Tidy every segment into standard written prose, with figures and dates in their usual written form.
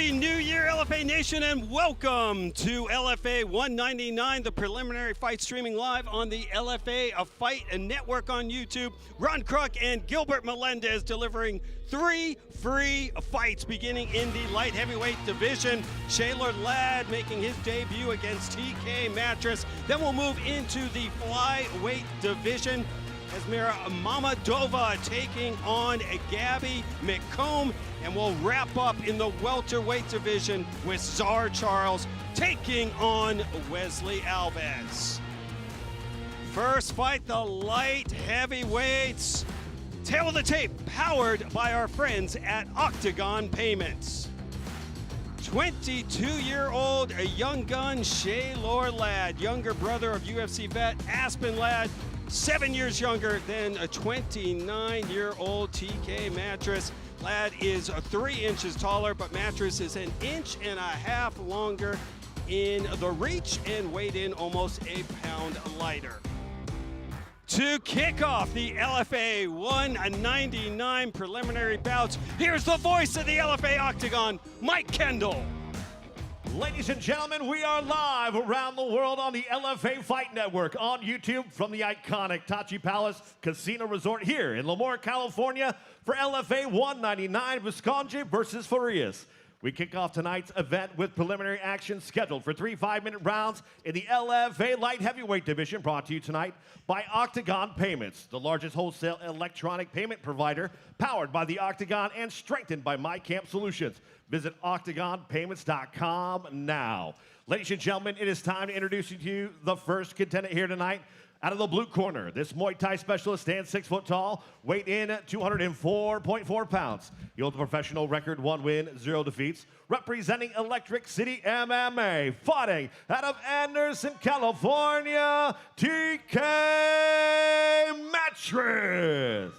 Happy New Year, LFA Nation, and welcome to LFA 199, the preliminary fight streaming live on the LFA Fight Network on YouTube. Ron Kruk and Gilbert Melendez delivering 3 free fights beginning in the light heavyweight division. Shealor Ladd making his debut against TK Mattress. Then we'll move into the flyweight division. Esmira Mammadova taking on McComb. And we'll wrap up in the welterweight division with Sczar Charles taking on Ueslei Alves. First fight, the light heavyweights. Tail of the tape, powered by our friends at Octagon Payments. 22-year-old young gun Shealor Ladd, younger brother of UFC vet Aspen Ladd, 7 years younger than a 29-year-old TK Mattress. Ladd is 3 inches taller, but Mattress is 1.5 inches longer in the reach and weighed in almost a pound lighter. To kick off the LFA 199 preliminary bouts, here's the voice of the LFA Octagon, Mike Kendall. Ladies and gentlemen, we are live around the world on the LFA Fight Network on YouTube from the iconic Tachi Palace Casino Resort here in Lemoore, California for LFA 199 Visconti versus Farias. We kick off tonight's event with preliminary action scheduled for 3 5-minute rounds in the LFA light heavyweight division, brought to you tonight by Octagon Payments, the largest wholesale electronic payment provider, powered by the Octagon and strengthened by MyCamp Solutions. Visit OctagonPayments.com now. Ladies and gentlemen, it is time to introduce you to the first contender here tonight. Out of the blue corner, this Muay Thai specialist stands 6 foot tall, weight in 204.4 pounds. He holds a professional record, 1 win, 0 defeats. Representing Electric City MMA, fighting out of Anderson, California, TK Mattress.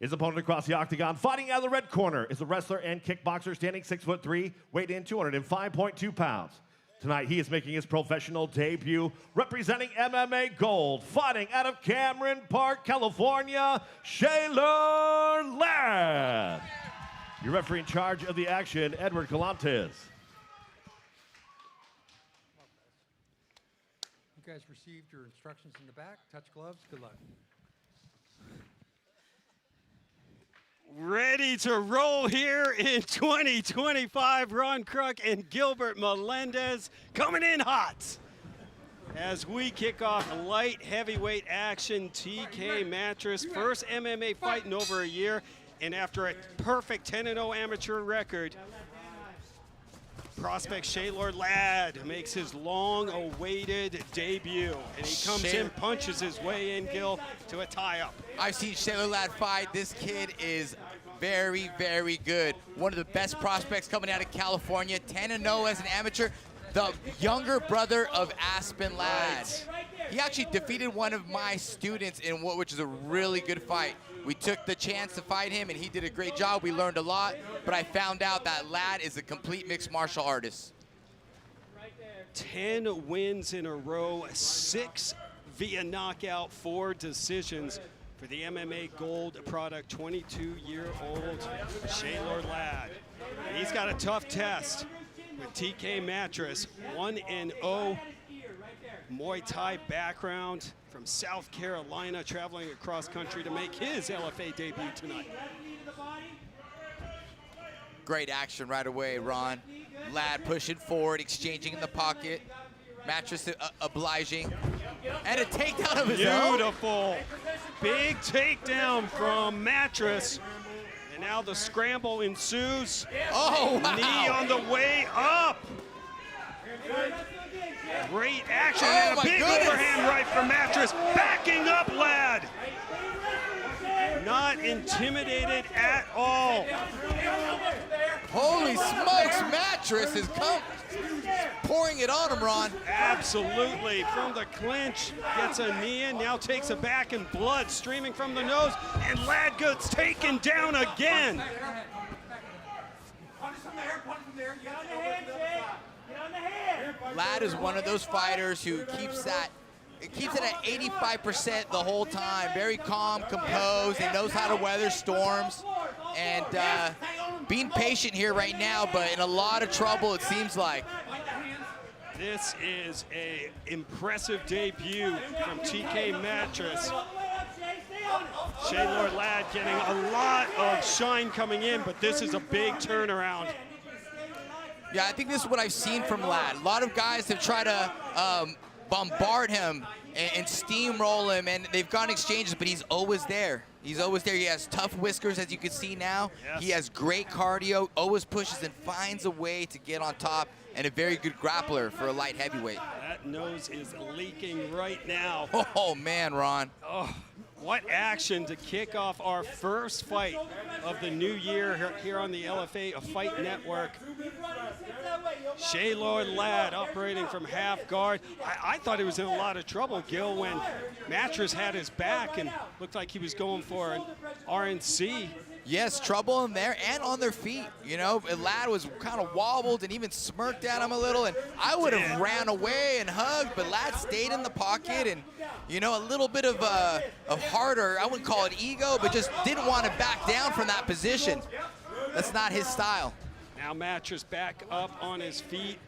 His opponent across the octagon, fighting out of the red corner, is a wrestler and kickboxer standing 6'3", weight in 205.2 pounds. Tonight, he is making his professional debut, representing MMA Gold, fighting out of Cameron Park, California, Shealor Ladd. Your referee in charge of the action, Edward Galantes. You guys received your instructions in the back. Touch gloves. Good luck. Ready to roll here in 2025, Ron Kruk and Gilbert Melendez coming in hot. As we kick off light heavyweight action, TK Mattress, first MMA fight in over a year, and after a perfect 10-0 amateur record, prospect Shealor Ladd makes his long-awaited debut, and he comes in, punches his way in, Gil, to a tie-up. I've seen Shealor Ladd fight. This kid is very, very good. One of the best prospects coming out of California, 10-0 as an amateur. The younger brother of Aspen Ladd. He actually defeated one of my students in which is a really good fight. We took the chance to fight him, and he did a great job. We learned a lot, but I found out that Ladd is a complete mixed martial artist. 10 wins in a row, 6 via knockout, 4 decisions for the MMA Gold product, 22-year-old Shealor Ladd. He's got a tough test with TK Mattress, 1-0 Muay Thai background from South Carolina, traveling across country to make his LFA debut tonight. Great action right away, Ron. Ladd pushing forward, exchanging in the pocket. Mattress obliging. And a takedown of his own. Beautiful. Big takedown from Mattress. And now the scramble ensues. Oh, wow. Knee on the way up. Great action, Oh, and a big overhand right from Mattress, backing up Ladd. Not intimidated at all. Holy smokes, Mattress is pouring it on him, Ron. Absolutely, from the clinch, gets a knee in, now takes a back, and blood streaming from the nose, and Ladd gets taken down again. Ladd is one of those fighters who keeps it at 85% the whole time. Very calm, composed. He knows how to weather storms. and being patient here right now, but in a lot of trouble, it seems like. This is a impressive debut from TK Mattress. Shealor Ladd getting a lot of shine coming in, but this is a big turnaround. Yeah, I think this is what I've seen from Ladd. A lot of guys have tried to bombard him and steamroll him, and they've gone exchanges, but he's always there. He's always there. He has tough whiskers, as you can see now. Yes. He has great cardio, always pushes and finds a way to get on top, and a very good grappler for a light heavyweight. That nose is leaking right now. Oh, man, Ron. Oh, what action to kick off our first fight of the new year here on the LFA Fight Network. Shealor Ladd operating from half guard. I thought he was in a lot of trouble, Gil, when Mattress had his back and looked like he was going for an RNC. Yes, trouble in there and on their feet. You know, Ladd was kind of wobbled and even smirked at him a little, and I would have ran away and hugged, but Ladd stayed in the pocket and, you know, a little bit of harder, I wouldn't call it ego, but just didn't want to back down from that position. That's not his style. Now Mattress back up on his feet.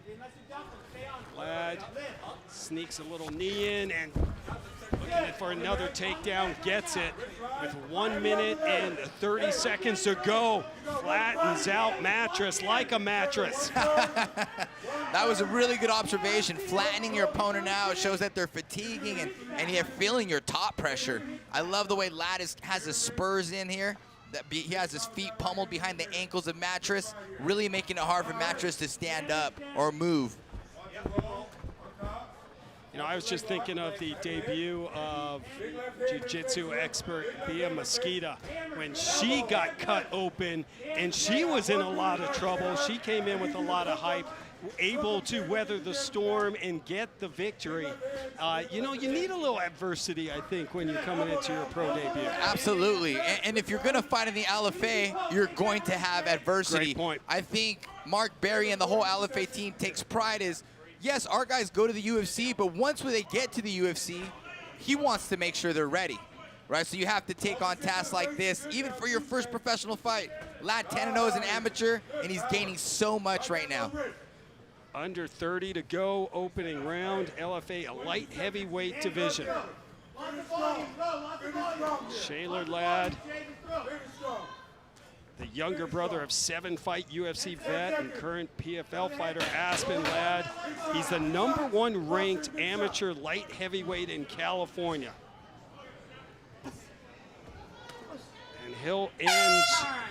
Ladd sneaks a little knee in and looking for another takedown, gets it with 1 minute and 30 seconds to go. Flattens out Mattress like a mattress. That was a really good observation. Flattening your opponent out shows that they're fatiguing and you're feeling your top pressure. I love the way Ladd has his spurs in here. He has his feet pummeled behind the ankles of Mattress, really making it hard for Mattress to stand up or move. You know, I was just thinking of the debut of jiu-jitsu expert Bia Mesquita when she got cut open and she was in a lot of trouble. She came in with a lot of hype, able to weather the storm and get the victory. You know, you need a little adversity, I think, when you're coming into your pro debut. Absolutely, and if you're going to fight in the LFA, you're going to have adversity. Great point. I think Mark Berry and the whole LFA team takes pride is, yes, our guys go to the UFC, but once they get to the UFC, he wants to make sure they're ready, right? So you have to take on tasks like this, even for your first professional fight. Ladd 10-0 as an amateur, and he's gaining so much right now. Under 30 to go, opening round, LFA a light heavyweight division. Shealor Ladd, the younger brother of 7-fight UFC vet and current PFL fighter Aspen Ladd. He's the #1 ranked amateur light heavyweight in California. And he'll end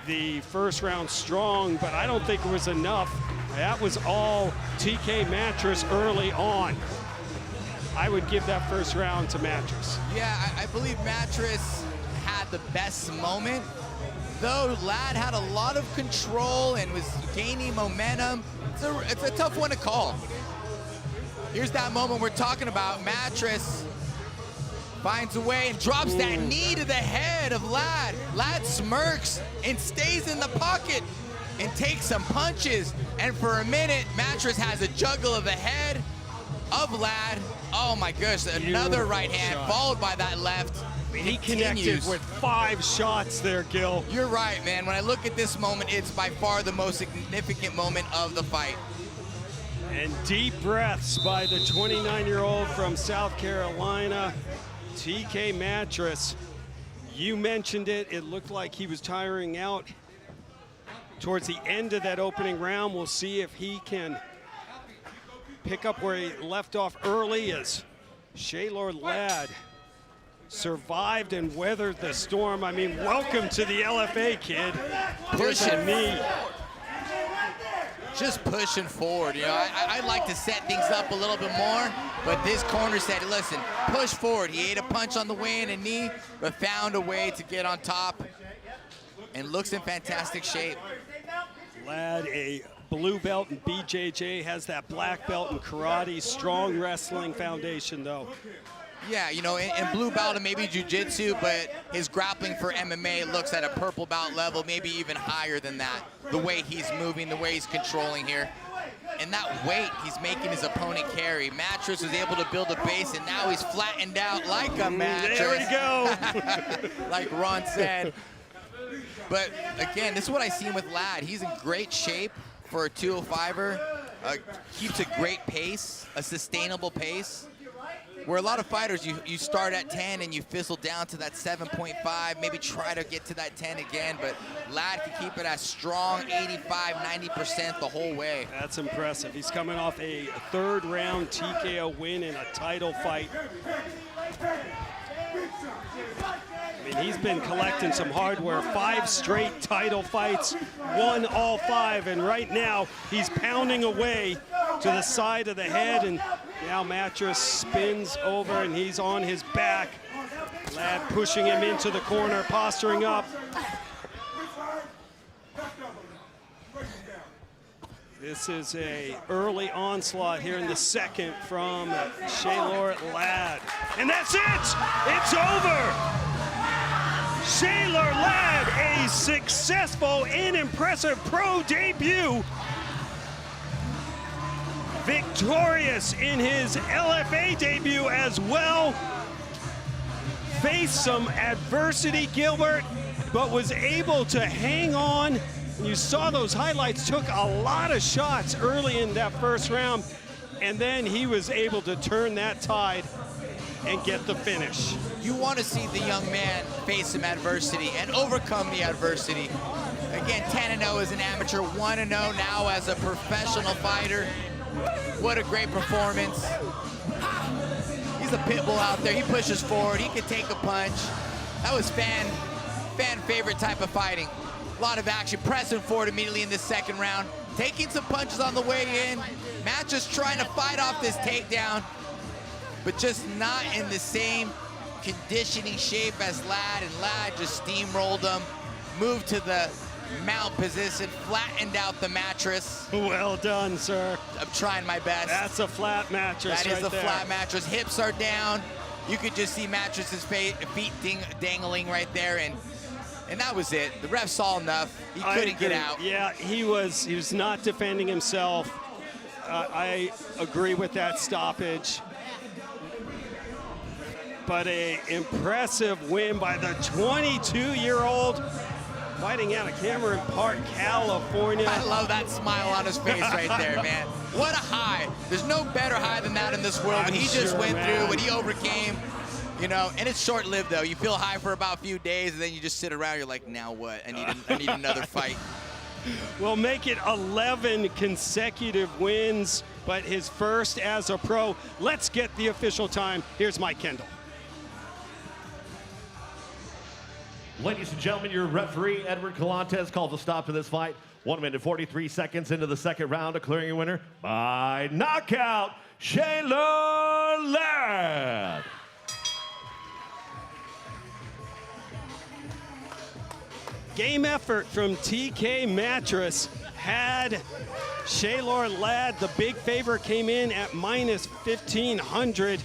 the first round strong, but I don't think it was enough. That was all TK Mattress early on. I would give that first round to Mattress. Yeah, I believe Mattress had the best moment, though Ladd had a lot of control and was gaining momentum. It's a tough one to call. Here's that moment we're talking about. Mattress finds a way and drops that knee to the head of Ladd. Ladd smirks and stays in the pocket and takes some punches. And for a minute, Mattress has a juggle of the head of Ladd. Oh my gosh, another right hand followed by that left. He connected with 5 shots there, Gil. You're right, man. When I look at this moment, it's by far the most significant moment of the fight. And deep breaths by the 29-year-old from South Carolina, TK Mattress. You mentioned it. It looked like he was tiring out towards the end of that opening round. We'll see if he can pick up where he left off early as Shealor Ladd survived and weathered the storm. I mean, welcome to the LFA, kid. Pushing me. Just pushing forward. You know, I'd like to set things up a little bit more, but this corner said, listen, push forward. He ate a punch on the way in, a knee, but found a way to get on top and looks in fantastic shape. Ladd, a blue belt in BJJ, has that black belt in karate, strong wrestling foundation, though. Yeah, you know, in blue belt and maybe jiu-jitsu, but his grappling for MMA looks at a purple belt level, maybe even higher than that. The way he's moving, the way he's controlling here. And that weight he's making his opponent carry. Mattress was able to build a base, and now he's flattened out like a mattress. There we go. Like Ron said. But again, this is what I seen with Ladd. He's in great shape for a 205er. Keeps a great pace, a sustainable pace. Where a lot of fighters, you start at 10 and you fizzle down to that 7.5, maybe try to get to that 10 again, but Ladd can keep it at strong 85, 90% the whole way. That's impressive. He's coming off a third round TKO win in a title fight. I mean, he's been collecting some hardware, 5 straight title fights, won all 5, and right now he's pounding away to the side of the head, and now Mattress spins over and he's on his back. Ladd pushing him into the corner, posturing up. This is a early onslaught here in the second from Shealor Ladd. And that's it! It's over! Shealor Ladd, a successful and impressive pro debut. Victorious in his LFA debut as well. Faced some adversity, Gilbert, but was able to hang on. You saw those highlights, took a lot of shots early in that first round, and then he was able to turn that tide and get the finish. You want to see the young man face some adversity and overcome the adversity. Again, 10-0 as an amateur, 1-0 now as a professional fighter. What a great performance. He's a pit bull out there. He pushes forward. He can take a punch. That was fan favorite type of fighting. A lot of action, pressing forward immediately in the second round, taking some punches on the way in. Mattress trying to fight off this takedown, but just not in the same conditioning shape as Ladd, and Ladd just steamrolled him, moved to the mount position, flattened out the Mattress. Well done, sir. I'm trying my best. That's a flat Mattress. That is right a there. flat Mattress. Hips are down. You could just see Mattress's feet dangling right there, and that was it. The ref saw enough. He couldn't get out. Yeah, he was not defending himself. I agree with that stoppage. But an impressive win by the 22-year-old fighting out of Cameron Park, California. I love that smile on his face right there, man. What a high. There's no better high than that in this world. What he just went through, what he overcame. You know, and it's short-lived, though. You feel high for about a few days, and then you just sit around. You're like, now what? I need another fight. We'll make it 11 consecutive wins, but his first as a pro. Let's get the official time. Here's Mike Kendall. Ladies and gentlemen, your referee, Edward Calantes, calls a stop to this fight. 1 minute, 43 seconds into the second round, declaring your winner by knockout, Shealor Ladd. Game effort from TK Mattress had Shealor Ladd. The big favor came in at minus 1,500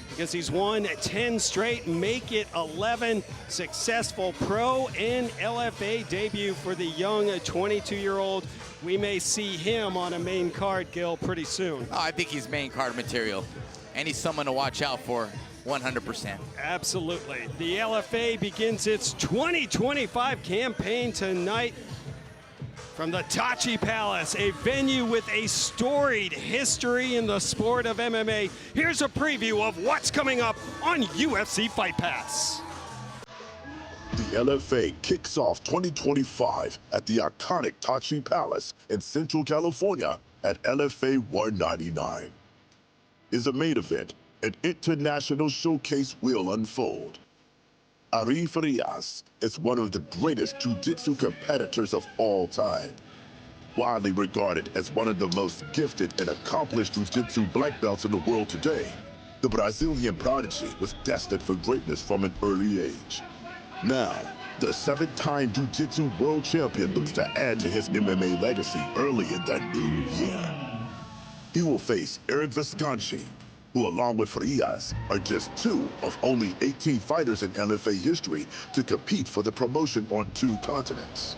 because he's won 10 straight, make it 11. Successful pro and LFA debut for the young 22-year-old. We may see him on a main card, Gil, pretty soon. Oh, I think he's main card material, and he's someone to watch out for. 100%. Absolutely. The LFA begins its 2025 campaign tonight from the Tachi Palace, a venue with a storied history in the sport of MMA. Here's a preview of what's coming up on UFC Fight Pass. The LFA kicks off 2025 at the iconic Tachi Palace in Central California at LFA 199. Is a main event. An international showcase will unfold. Arif Rias is one of the greatest jiu-jitsu competitors of all time. Widely regarded as one of the most gifted and accomplished jiu-jitsu black belts in the world today, the Brazilian prodigy was destined for greatness from an early age. Now, the 7-time jiu-jitsu world champion looks to add to his MMA legacy early in that new year. He will face Eric Visconti, who along with Frias are just 2 of only 18 fighters in LFA history to compete for the promotion on 2 continents.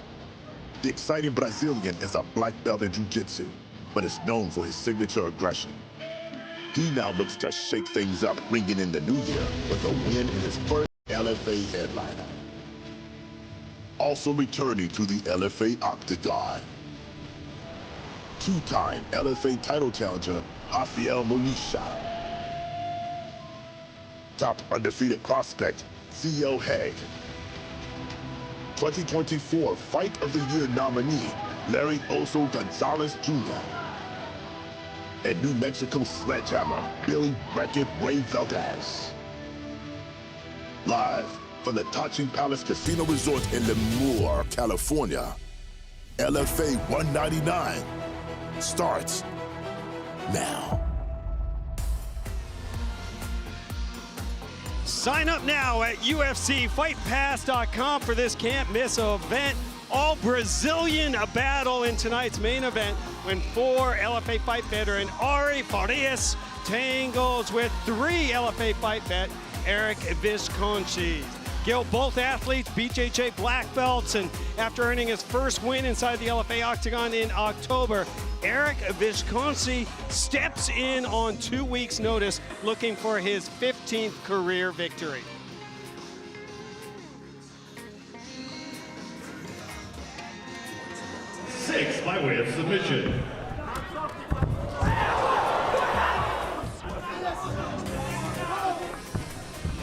The exciting Brazilian is a black belt in jiu-jitsu, but is known for his signature aggression. He now looks to shake things up, ringing in the new year with a win in his first LFA headliner. Also returning to the LFA octagon, two-time LFA title challenger Rafael Monisha, top undefeated prospect Theo Haig, 2024 Fight of the Year nominee Larry Oso Gonzalez Jr., and New Mexico Sledgehammer Billy Bracket Ray Valdez. Live from the Tachi Palace Casino Resort in Lemoore, California, LFA 199 starts now. Sign up now at UFCFightPass.com for this can't miss event. All Brazilian battle in tonight's main event when 4 LFA fight veteran Ari Farias tangles with 3 LFA fight vet Eric Visconti. Gil, both athletes BJJ black belts, and after earning his first win inside the LFA octagon in October, Eric Visconti steps in on 2 weeks' notice looking for his 15th career victory. Six by way of submission.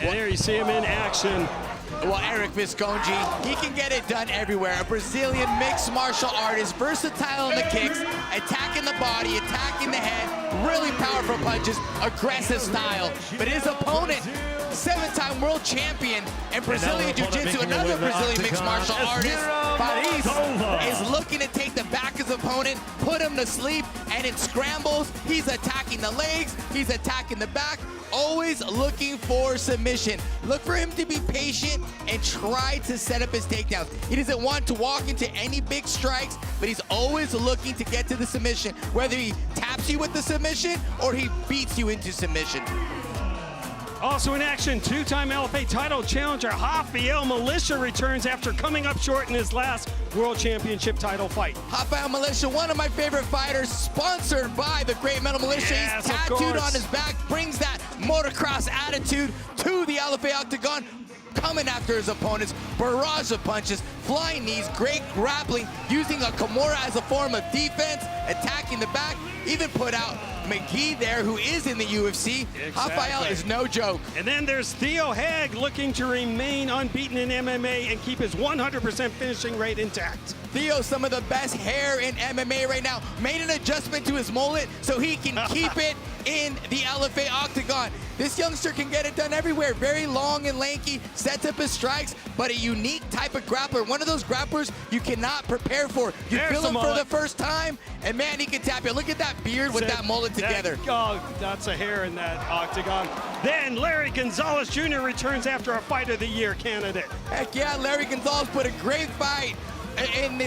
And there you see him in action. Well, Eric Visconti, he can get it done everywhere. A Brazilian mixed martial artist, versatile in the kicks, attacking the body, attacking the head, really powerful punches, aggressive style. But his opponent, 7-time world champion in Brazilian Jiu-Jitsu, another Brazilian mixed martial artist, Paris, is looking to take the back of his opponent, put him to sleep, and in scrambles, he's attacking the legs, he's attacking the back, always looking for submission. Look for him to be patient and try to set up his takedowns. He doesn't want to walk into any big strikes, but he's always looking to get to the submission, whether he taps you with the submission or he beats you into submission. Also in action, 2-time LFA title challenger Rafael Militia returns after coming up short in his last World Championship title fight. Rafael Militia, one of my favorite fighters, sponsored by the Great Metal Militia. Yes, he's tattooed on his back, brings that motocross attitude to the LFA octagon, coming after his opponents, barrage of punches, flying knees, great grappling, using a Kimura as a form of defense, attacking the back, even put out McGee there, who is in the UFC. Exactly. Rafael is no joke. And then there's Theo Haig looking to remain unbeaten in MMA and keep his 100% finishing rate intact. Theo, some of the best hair in MMA right now, made an adjustment to his mullet so he can keep it in the LFA octagon. This youngster can get it done everywhere. Very long and lanky, sets up his strikes, but a unique type of grappler. One of those grapplers you cannot prepare for. You There's feel the him for mullet. the first time, and man, he can tap you. Look at that beard with that mullet together. That's a hair in that octagon. Then Larry Gonzalez Jr. returns after a Fight of the Year candidate. Heck yeah, Larry Gonzalez put a great fight in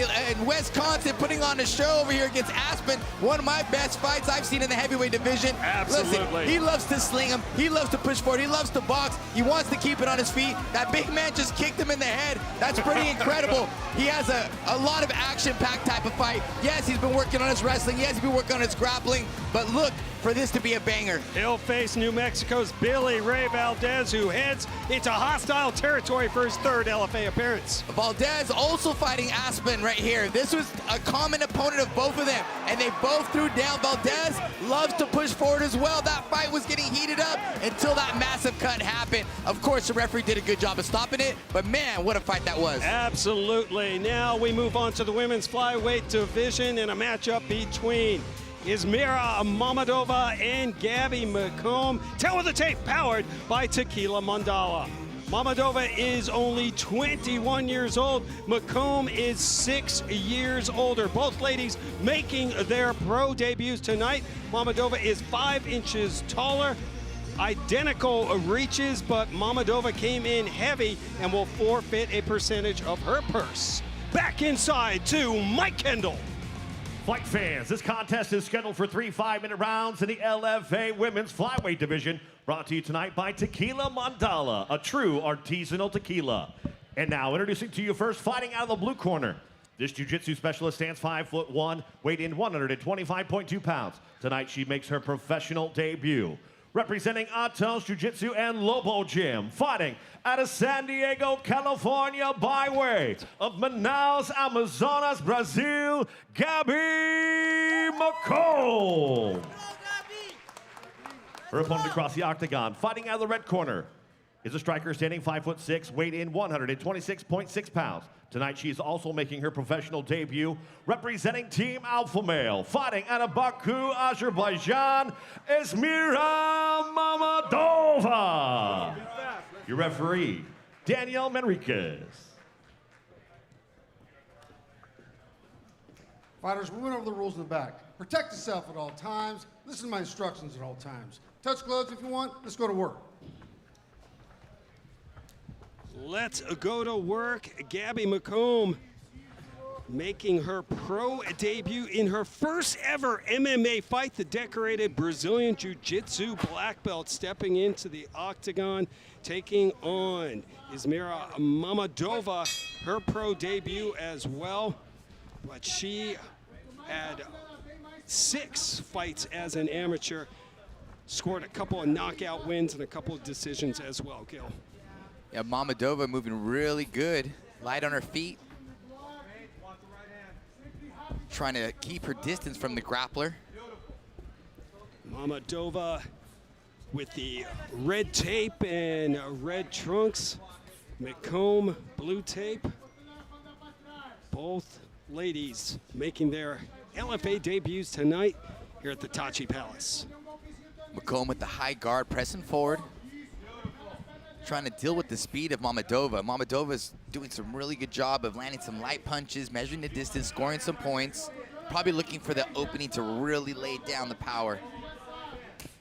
Wisconsin, putting on a show over here against Aspen. One of my best fights I've seen in the heavyweight division. Absolutely. Listen, he loves to sling him. He loves to push forward. He loves to box. He wants to keep it on his feet. That big man just kicked him in the head. That's pretty incredible. He has a lot of action-packed type of fight. Yes, he's been working on his wrestling. Yes, he's been working on his grappling. But look for this to be a banger. He'll face New Mexico's Billy Ray Valdez, who heads into hostile territory for his 3rd LFA appearance. Valdez also fighting Aspen right here. This was a common opponent of both of them, and they both threw down. Valdez loves to push forward as well. That fight was getting heated up until that massive cut happened. Of course, the referee did a good job of stopping it, but man, what a fight that was. Absolutely. Now we move on to the women's flyweight division in a matchup between Esmira Mammadova and Gabby McComb. Tail of the tape, powered by Tequila Mandala. Mammadova is only 21 years old. McComb is 6 years older. Both ladies making their pro debuts tonight. Mammadova is 5 inches taller. Identical reaches, but Mammadova came in heavy and will forfeit a percentage of her purse. Back inside to Mike Kendall. Fight fans, this contest is scheduled for 3 5-minute rounds in the LFA Women's Flyweight Division, brought to you tonight by Tequila Mandala, a true artisanal tequila. And now, introducing to you first, fighting out of the blue corner. This jiu-jitsu specialist stands 5'1", weighed in 125.2 pounds. Tonight, she makes her professional debut. representing Atos Jiu-Jitsu and Lobo Gym, fighting out of San Diego, California, by way of Manaus, Amazonas, Brazil, McComb. Her opponent across the octagon, fighting out of the red corner, is a striker standing 5'6", weighed in 126.6 pounds. Tonight, she's also making her professional debut, representing Team Alpha Male, fighting out of Baku, Azerbaijan, Esmira Mammadova. Your referee, Daniel Manriquez. Fighters, we went over the rules in the back. Protect yourself at all times. Listen to my instructions at all times. Touch gloves if you want. Let's go to work. Let's go to work. Gabby McComb making her pro debut in her first ever MMA fight. The decorated Brazilian Jiu-Jitsu black belt stepping into the octagon, taking on Esmira Mammadova, her pro debut as well. But she had 6 fights as an amateur, scored a couple of knockout wins and a couple of decisions as well, Gil. Yeah, Mammadova moving really good. Light on her feet. Trying to keep her distance from the grappler. Mammadova with the red tape and red trunks. McComb, blue tape. Both ladies making their LFA debuts tonight here at the Tachi Palace. McComb with the high guard, pressing forward. Trying to deal with the speed of Mammadova. Mammadova's doing some really good job of landing some light punches, measuring the distance, scoring some points. Probably looking for the opening to really lay down the power.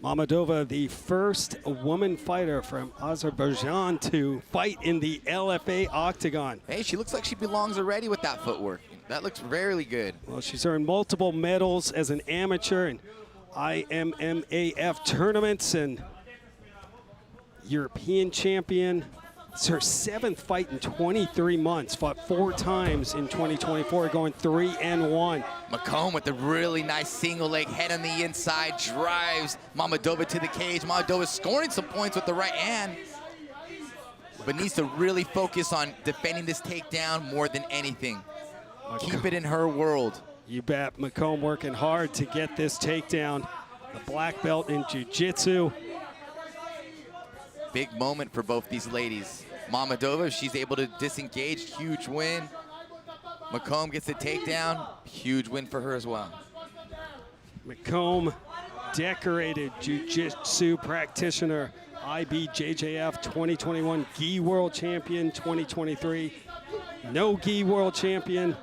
Mammadova, the first woman fighter from Azerbaijan to fight in the LFA octagon. Hey, she looks like she belongs already with that footwork. That looks very good. Well, she's earned multiple medals as an amateur in IMMAF tournaments and European champion. It's her 7th fight in 23 months. Fought 4 times in 2024, going 3-1. McComb with a really nice single leg head on the inside, drives Mammadova to the cage. Mammadova scoring some points with the right hand, but needs to really focus on defending this takedown more than anything. Keep it in her world. You bet. McComb working hard to get this takedown. The black belt in jiu-jitsu. Big moment for both these ladies. Mammadova, she's able to disengage, huge win. McComb gets the takedown, huge win for her as well. McComb, decorated jiu-jitsu practitioner, IBJJF 2021 gi world champion, 2023 no gi world champion.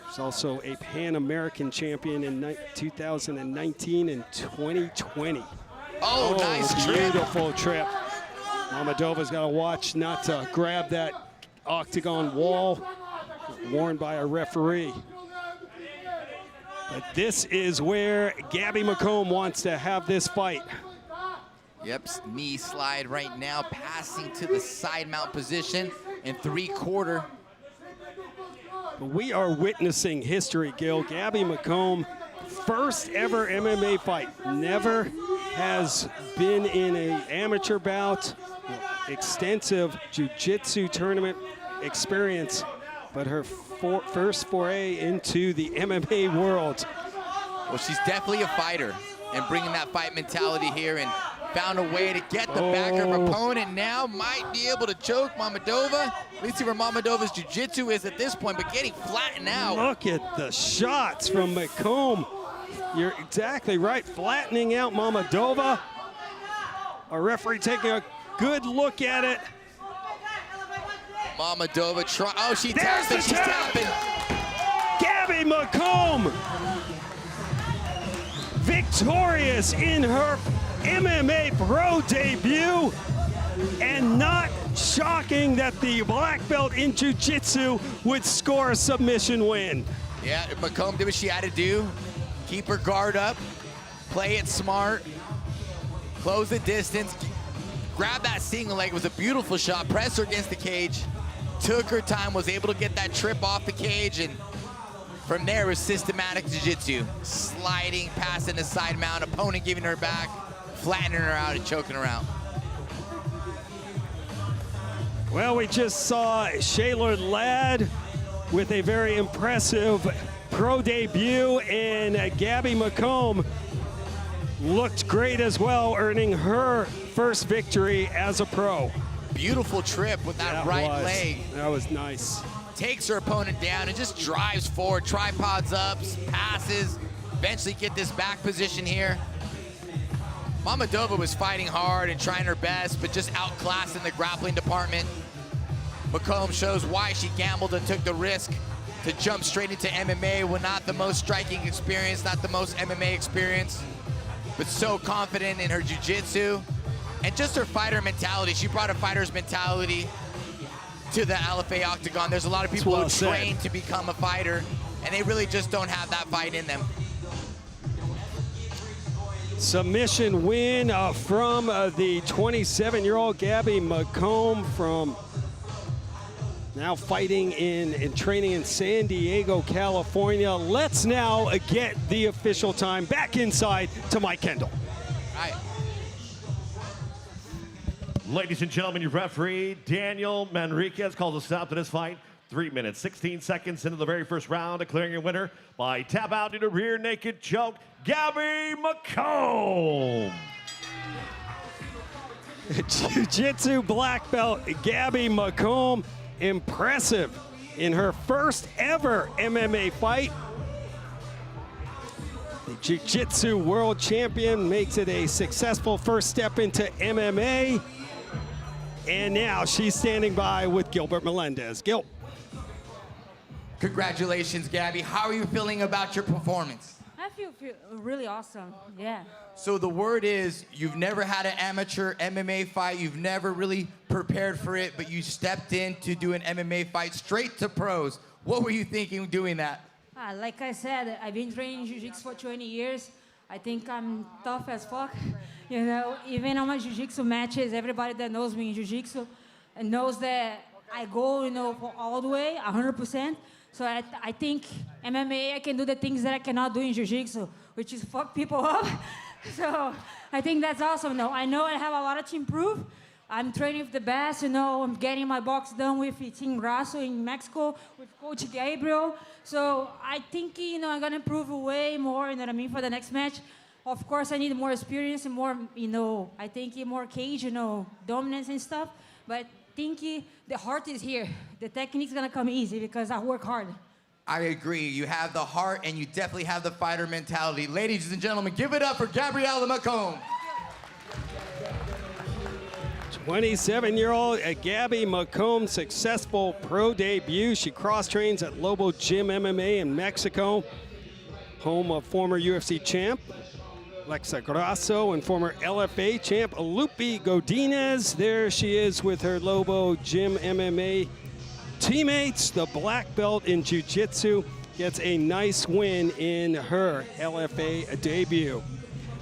She's also a Pan American champion in 2019 and 2020. Oh, nice trip. Beautiful trip. Mammadova's got to watch not to grab that octagon wall, warned by a referee. But this is where Gabby McComb wants to have this fight. Yep, knee slide right now, passing to the side mount position in 3/4. But we are witnessing history, Gil. Gabby McComb, first ever MMA fight. Never has been in an amateur bout. Extensive jiu-jitsu tournament experience, but her first foray into the MMA world. Well, she's definitely a fighter and bringing that fight mentality here, and found a way to get the back of her opponent. Now might be able to choke Mammadova. Let's see where Mammadova's jiu-jitsu is at this point, but getting flattened out. Look at the shots from McComb. You're exactly right, flattening out Mammadova. Our referee taking a good look at it. Mammadova try. Oh, she's tapping. She's tapping. Gabby McComb, victorious in her MMA pro debut, and not shocking that the black belt in jiu-jitsu would score a submission win. Yeah, McComb did what she had to do. Keep her guard up, play it smart, close the distance, grab that single leg. It was a beautiful shot, press her against the cage, took her time, was able to get that trip off the cage, and from there was systematic jiu-jitsu. Sliding, passing the side mount, opponent giving her back, flattening her out and choking her out. Well, we just saw Shealor Ladd with a very impressive pro debut, and Gabby McComb looked great as well, earning her first victory as a pro. Beautiful trip with that right leg. That was nice. Takes her opponent down and just drives forward, tripods up, passes, eventually get this back position here. Mammadova was fighting hard and trying her best, but just outclassed in the grappling department. McComb shows why she gambled and took the risk to jump straight into MMA with not the most striking experience, not the most MMA experience, but so confident in her jiu-jitsu and just her fighter mentality. She brought a fighter's mentality to the LFA octagon. There's a lot of people who train to become a fighter, and they really just don't have that fight in them. Submission win from the 27-year-old Gabby McComb, from now fighting and training in San Diego, California. Let's now get the official time back inside to Mike Kendall. All right. Ladies and gentlemen, your referee, Daniel Manriquez, calls a stop to this fight. 3 minutes, 16 seconds into the very first round, declaring your winner by tap out to the rear naked choke, Gabby McComb. Jiu-Jitsu black belt Gabby McComb, impressive in her first ever MMA fight. The Jiu-Jitsu world champion makes it a successful first step into MMA. And now she's standing by with Gilbert Melendez. Gil. Congratulations, Gabby. How are you feeling about your performance? I feel really awesome, yeah. So the word is you've never had an amateur MMA fight, you've never really prepared for it, but you stepped in to do an MMA fight straight to pros. What were you thinking doing that? Like I said, I've been training jiu-jitsu for 20 years. I think I'm tough as fuck. You know, even on my jiu-jitsu matches, everybody that knows me in jiu-jitsu knows that I go, you know, for all the way, 100%. So I think MMA, I can do the things that I cannot do in jiu-jitsu, which is fuck people up. So I think that's awesome. No, I know I have a lot to improve. I'm training with the best, you know, I'm getting my box done with Team Grasso in Mexico, with Coach Gabrielle. So I think, you know, I'm gonna improve way more, you know what I mean, for the next match. Of course, I need more experience and more, you know, I think more cage, you know, dominance and stuff. But I think the heart is here. The technique's gonna come easy because I work hard. I agree. You have the heart and you definitely have the fighter mentality. Ladies and gentlemen, give it up for Gabrielle McComb. 27-year-old Gabby McComb, successful pro debut. She cross-trains at Lobo Gym MMA in Mexico, home of former UFC champ Alexa Grasso and former LFA champ Lupe Godinez. There she is with her Lobo Gym MMA teammates. The black belt in jiu-jitsu gets a nice win in her LFA debut.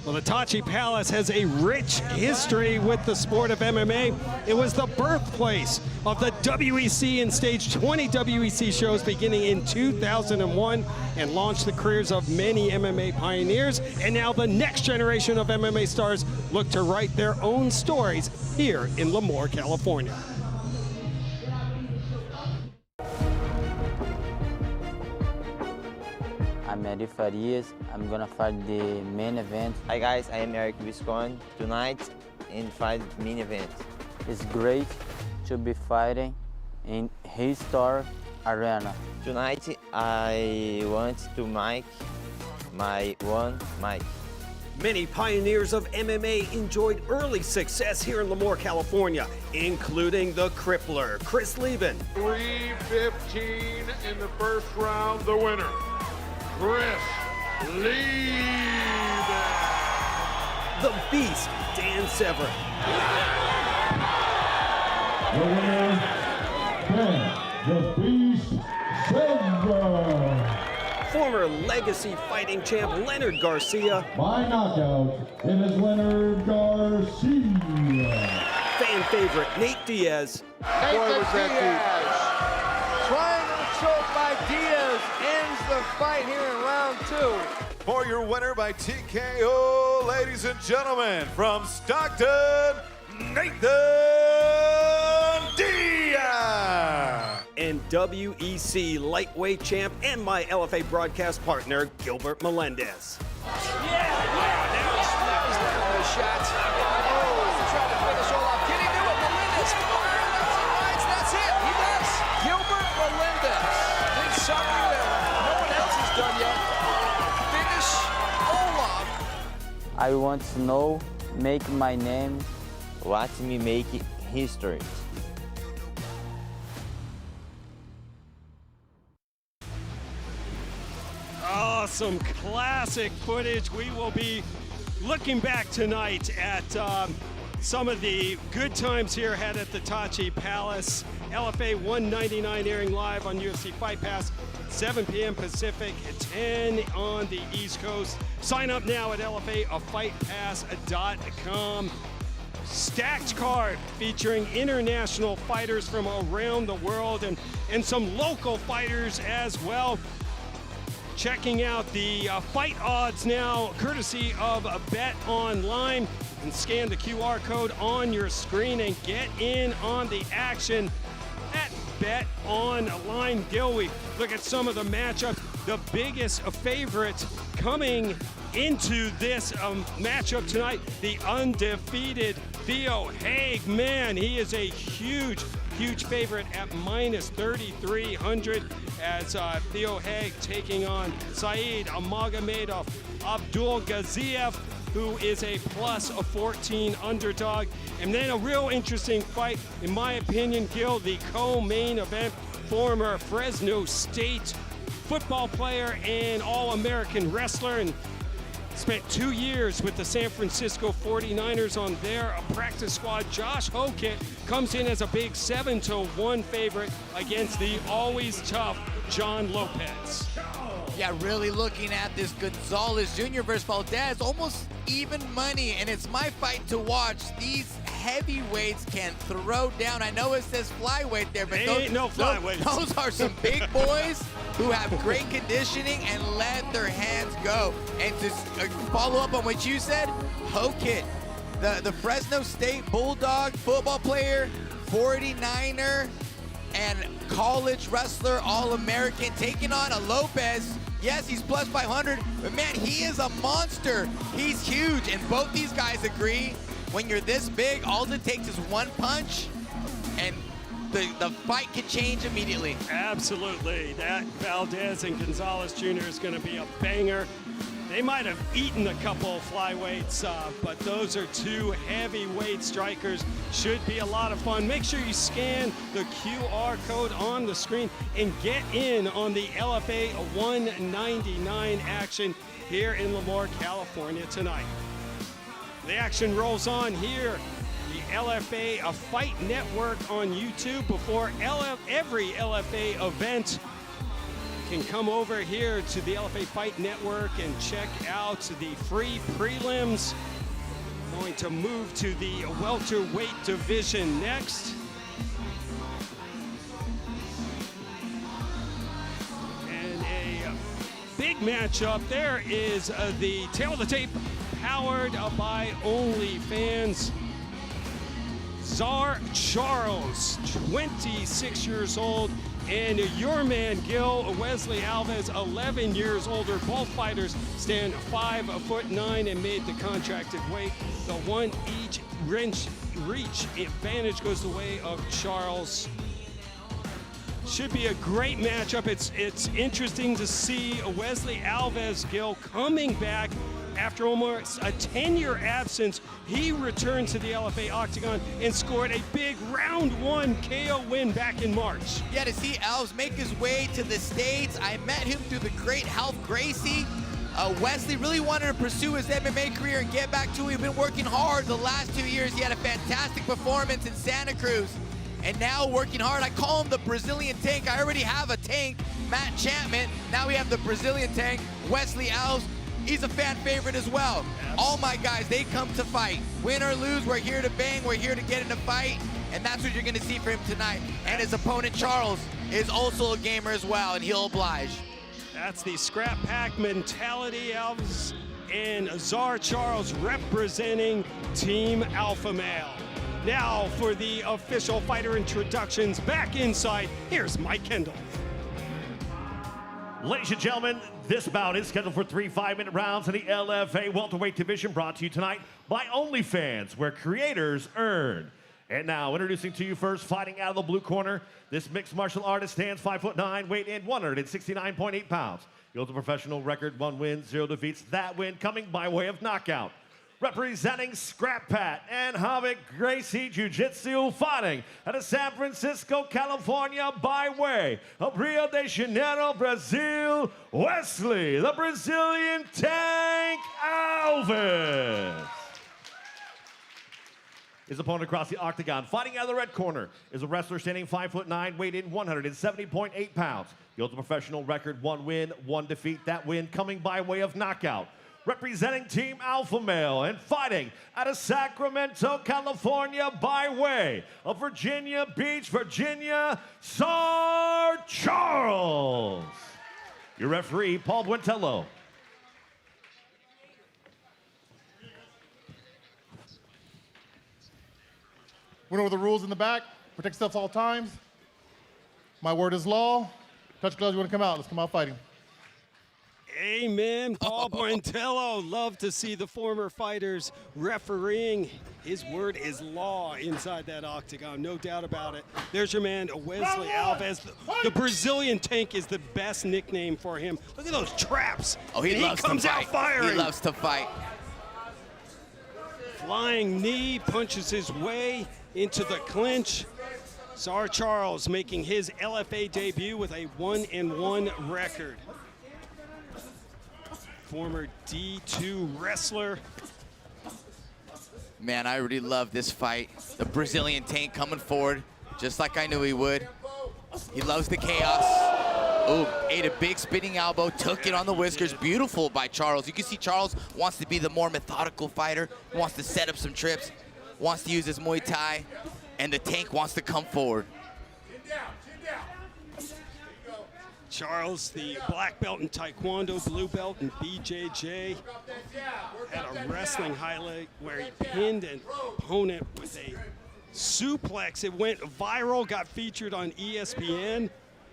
Well, the Tachi Palace has a rich history with the sport of MMA. It was the birthplace of the WEC and staged 20 WEC shows beginning in 2001 and launched the careers of many MMA pioneers. And now the next generation of MMA stars look to write their own stories here in Lemoore, California. I'm Eddie Farias. I'm gonna fight the main event. Hi guys, I am Eric Visconde. Tonight in fight main event. It's great to be fighting in historic arena. Tonight I want to make my one mic. Many pioneers of MMA enjoyed early success here in Lemoore, California, including the Crippler, Chris Lieben. 3:15 in the first round, the winner, Chris Lieben. The Beast, Dan Severn. The winner, the Beast, Severn. Former Legacy fighting champ Leonard Garcia. By knockout, it is Leonard Garcia. Fan favorite Nate Diaz. Nathan Diaz, trying to choke by Diaz, ends the fight here in round 2. for your winner by TKO, ladies and gentlemen, from Stockton, Nathan Diaz. And WEC lightweight champ and my LFA broadcast partner, Gilbert Melendez. Shots. Trying to finish all off. Can he do it? Melendez firing left and right. That's it. He does. Gilbert Melendez did something that no one else has done yet. Finish all off. I want to know, make my name. Let me make history. Oh, some classic footage. We will be looking back tonight at some of the good times here had at the Tachi Palace. LFA 199 airing live on UFC Fight Pass, 7 p.m. Pacific, 10 on the East Coast. Sign up now at LFAFightPass.com. Stacked card featuring international fighters from around the world and some local fighters as well. Checking out the fight odds now, courtesy of Bet Online. And scan the QR code on your screen and get in on the action at Bet Online. Gil, we look at some of the matchups. The biggest favorite coming into this matchup tonight, the undefeated Theo Hague. Man, he is a huge favorite at minus 3,300 as Theo Hague taking on Saeed Magomedov. Abdul Gaziev, who is a plus 14 underdog. And then a real interesting fight, in my opinion, Gil, the co-main event, former Fresno State football player and All-American wrestler, and spent 2 years with the San Francisco 49ers on their practice squad. Josh Hokett comes in as a big 7-1 favorite against the always tough John Lopez. Yeah, really looking at this Gonzalez Jr. versus Valdez, almost even money, and it's my fight to watch. These heavyweights can throw down. I know it says flyweight there, but ain't no flyweights. Those are some big boys who have great conditioning and let their hands go. And to follow up on what you said, Hokett, the Fresno State Bulldog football player, 49er, and college wrestler, All-American, taking on a Lopez. Yes, he's plus 500, but man, he is a monster. He's huge, and both these guys agree, when you're this big, all it takes is one punch, and the fight can change immediately. Absolutely. That Valdez and Gonzalez Jr. is going to be a banger. They might have eaten a couple of flyweights, but those are two heavyweight strikers. Should be a lot of fun. Make sure you scan the QR code on the screen and get in on the LFA 199 action here in Lemoore, California tonight. The action rolls on here. The LFA Fight Network on YouTube. Before every LFA event, can come over here to the LFA Fight Network and check out the free prelims. Going to move to the welterweight division next. And a big matchup there is the tail of the tape, powered by OnlyFans. Sczar Charles, 26 years old, and your man, Gil Ueslei Alves, 11 years older. Both fighters stand 5'9" and made the contracted weight. The one each reach advantage goes the way of Charles. Should be a great matchup. It's interesting to see Ueslei Alves, Gil, coming back after almost a 10-year absence. He returned to the LFA Octagon and scored a big round 1 KO win back in March. Yeah, to see Alves make his way to the States. I met him through the great Health Gracie. Ueslei really wanted to pursue his MMA career and get back to it. He's been working hard the last 2 years. He had a fantastic performance in Santa Cruz. And now working hard. I call him the Brazilian tank. I already have a tank, Matt Chapman. Now we have the Brazilian tank, Ueslei Alves. He's a fan favorite as well. All my guys, they come to fight. Win or lose, we're here to bang. We're here to get in a fight. And that's what you're going to see for him tonight. And his opponent, Charles, is also a gamer as well, and he'll oblige. That's the scrap pack mentality. Alves and Sczar Charles representing Team Alpha Male. Now for the official fighter introductions. Back inside, here's Mike Kendall. Ladies and gentlemen, this bout is scheduled for 3 5-minute rounds in the LFA Welterweight division, brought to you tonight by OnlyFans, where creators earn. And now, introducing to you first, fighting out of the blue corner, this mixed martial artist stands 5'9", weight in 169.8 pounds. He holds a professional record, 1 win, 0 defeats. That win coming by way of knockout. Representing Scrap Pat and Havoc Gracie Jiu-Jitsu, fighting out of San Francisco, California, by way of Rio de Janeiro, Brazil, Ueslei, the Brazilian Tank Alves. His opponent across the octagon, fighting out of the red corner, is a wrestler standing 5'9", weighed in 170.8 pounds. He holds a professional record, 1 win, 1 defeat. That win coming by way of knockout. Representing Team Alpha Male and fighting out of Sacramento, California, by way of Virginia Beach, Virginia, Sczar Charles. Your referee, Paul Buentello. Went over the rules in the back. Protect yourself at all times. My word is law. Touch gloves, you want to come out. Let's come out fighting. Amen, Paul Buentello. Love to see the former fighters refereeing. His word is law inside that octagon, no doubt about it. There's your man, Ueslei Alves. The Brazilian Tank is the best nickname for him. Look at those traps. Oh, he loves comes to out fight. firing. He loves to fight. Flying knee, punches his way into the clinch. Sczar Charles making his LFA debut with a 1-1 record. Former D2 wrestler. Man, I really love this fight. The Brazilian Tank coming forward, just like I knew he would. He loves the chaos. Oh, ate a big spinning elbow, took it on the whiskers. Beautiful by Charles. You can see Charles wants to be the more methodical fighter, wants to set up some trips, wants to use his Muay Thai, and the Tank wants to come forward. Charles, the black belt in Taekwondo, blue belt in BJJ, had a wrestling highlight where he pinned an opponent with a suplex. It went viral, got featured on ESPN.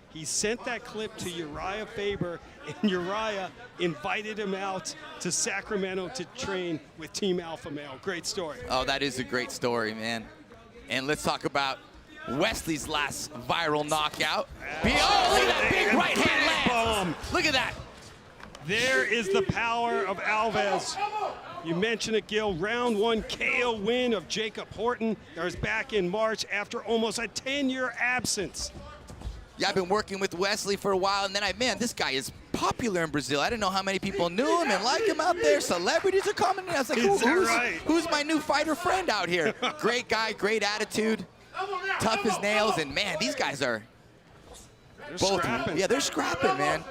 He sent that clip to Uriah Faber, and Uriah invited him out to Sacramento to train with Team Alpha Male. Great story. Oh, that is a great story, man. And let's talk about Wesley's last viral knockout. Oh, look at that big right hand land. Look at that. There is the power of Alves. You mentioned it, Gil. Round 1 KO win of Jacob Horton. That was back in March after almost a 10-year absence. Yeah, I've been working with Wesley for a while, and then man, this guy is popular in Brazil. I didn't know how many people knew him and liked him out there. Celebrities are coming in. I was like, who's my new fighter friend out here? Great guy, great attitude, tough as nails, and man, these guys are both scrapping. Yeah, they're scrapping, man.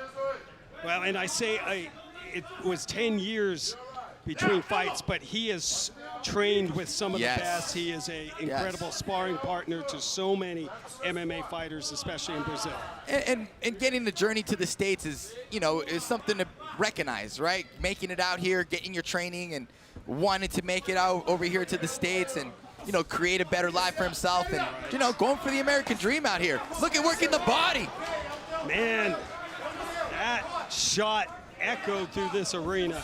Well, and I say it was 10 years between fights, but he has trained with some of the best. He is an incredible sparring partner to so many MMA fighters, especially in Brazil. And getting the journey to the States is, is something to recognize, right? Making it out here, getting your training, and wanting to make it out over here to the States and, create a better life for himself and, going for the American dream out here. Look at working the body. Man, that shot echoed through this arena.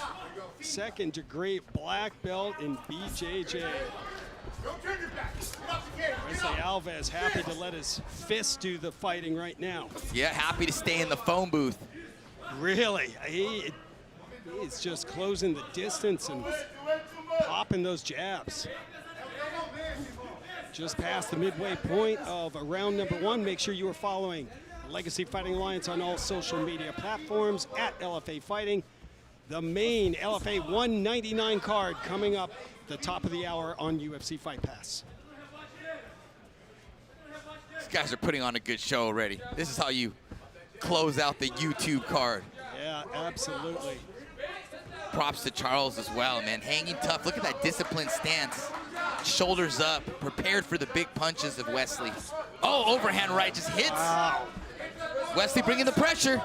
Second degree black belt in BJJ. Weslei Alves happy to let his fist do the fighting right now. Yeah, happy to stay in the phone booth. Really, he's just closing the distance and popping those jabs. Just past the midway point of round number 1. Make sure you are following Legacy Fighting Alliance on all social media platforms at LFA Fighting. The main LFA 199 card coming up the top of the hour on UFC Fight Pass. These guys are putting on a good show already. This is how you close out the YouTube card. Yeah, absolutely. Props to Charles as well, man. Hanging tough. Look at that disciplined stance. Shoulders up, prepared for the big punches of Wesley. Oh, overhand right just hits. Wow. Wesley bringing the pressure.